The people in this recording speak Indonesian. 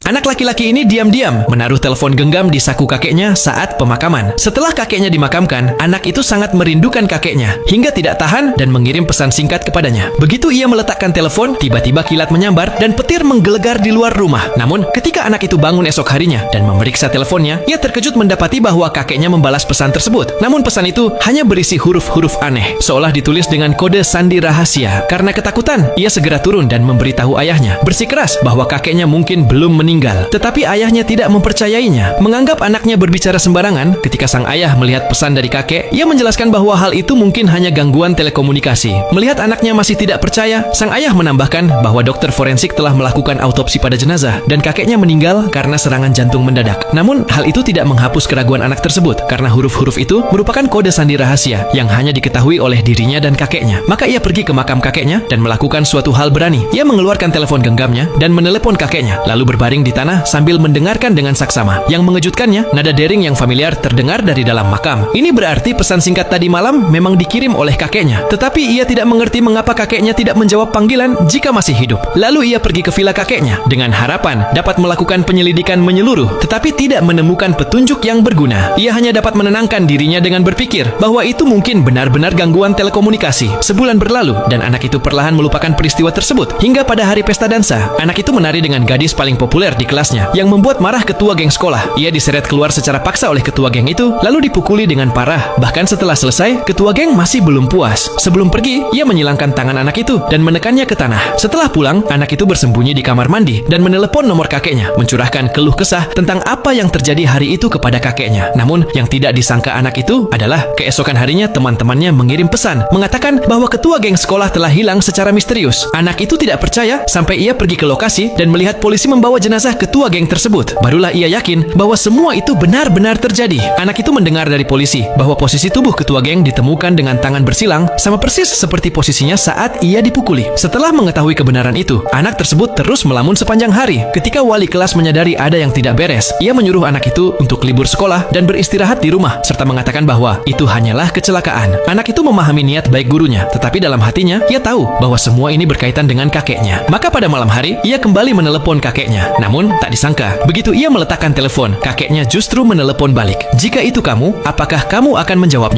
Anak laki-laki ini diam-diam menaruh telepon genggam di saku kakeknya saat pemakaman. Setelah kakeknya dimakamkan, anak itu sangat merindukan kakeknya hingga tidak tahan dan mengirim pesan singkat kepadanya. Begitu ia meletakkan telepon, tiba-tiba kilat menyambar dan petir menggelegar di luar rumah. Namun, ketika anak itu bangun esok harinya dan memeriksa teleponnya, ia terkejut mendapati bahwa kakeknya membalas pesan tersebut. Namun pesan itu hanya berisi huruf-huruf aneh, seolah ditulis dengan kode sandi rahasia. Karena ketakutan, ia segera turun dan memberitahu ayahnya, bersikeras bahwa kakeknya mungkin belum meninggal. Tetapi ayahnya tidak mempercayainya, menganggap anaknya berbicara sembarangan. Ketika sang ayah melihat pesan dari kakek, ia menjelaskan bahwa hal itu mungkin hanya gangguan telekomunikasi. Melihat anaknya masih tidak percaya, sang ayah menambahkan bahwa dokter forensik telah melakukan autopsi pada jenazah dan kakeknya meninggal karena serangan jantung mendadak. Namun, hal itu tidak menghapus keraguan anak tersebut karena huruf-huruf itu merupakan kode sandi rahasia yang hanya diketahui oleh dirinya dan kakeknya. Maka ia pergi ke makam kakeknya dan melakukan suatu hal berani. Ia mengeluarkan telepon genggamnya dan menelepon kakeknya, lalu berbaring di tanah sambil mendengarkan dengan saksama. Yang mengejutkannya, nada dering yang familiar terdengar dari dalam makam. Ini berarti pesan singkat tadi malam memang dikirim oleh kakeknya. Tetapi ia tidak mengerti mengapa kakeknya tidak menjawab panggilan jika masih hidup. Lalu ia pergi ke villa kakeknya dengan harapan dapat melakukan penyelidikan menyeluruh, tetapi tidak menemukan petunjuk yang berguna. Ia hanya dapat menenangkan dirinya dengan berpikir bahwa itu mungkin benar-benar gangguan telekomunikasi. Sebulan berlalu dan anak itu perlahan melupakan peristiwa tersebut. Hingga pada hari pesta dansa, anak itu menari dengan gadis paling populer di kelasnya yang membuat marah ketua geng sekolah. Ia diseret keluar secara paksa oleh ketua geng itu, lalu dipukuli dengan parah. Bahkan setelah selesai, ketua geng masih belum puas. Sebelum pergi, ia menyilangkan tangan anak itu dan menekannya ke tanah. Setelah pulang, anak itu bersembunyi di kamar mandi dan menelepon nomor kakeknya, mencurahkan keluh kesah tentang apa yang terjadi hari itu kepada kakeknya. Namun, yang tidak disangka anak itu adalah keesokan harinya teman-temannya mengirim pesan mengatakan bahwa ketua geng sekolah telah hilang secara misterius. Anak itu tidak percaya sampai ia pergi ke lokasi dan melihat polisi membawa jenazah ketua geng tersebut. Barulah ia yakin bahwa semua itu benar-benar terjadi. Anak itu mendengar dari polisi bahwa posisi tubuh ketua geng ditemukan dengan tangan bersilang sama persis seperti posisinya saat ia dipukuli. Setelah mengetahui kebenaran itu, anak tersebut terus melamun sepanjang hari. Ketika wali kelas menyadari ada yang tidak beres, ia menyuruh anak itu untuk libur sekolah dan beristirahat di rumah serta mengatakan bahwa itu hanyalah kecelakaan. Anak itu memahami niat baik gurunya, tetapi dalam hatinya ia tahu bahwa semua ini berkaitan dengan kakeknya. Maka pada malam hari, ia kembali menelepon kakeknya. Namun, tak disangka, begitu ia meletakkan telepon, kakeknya justru menelepon balik. "Jika itu kamu, apakah kamu akan menjawabnya?"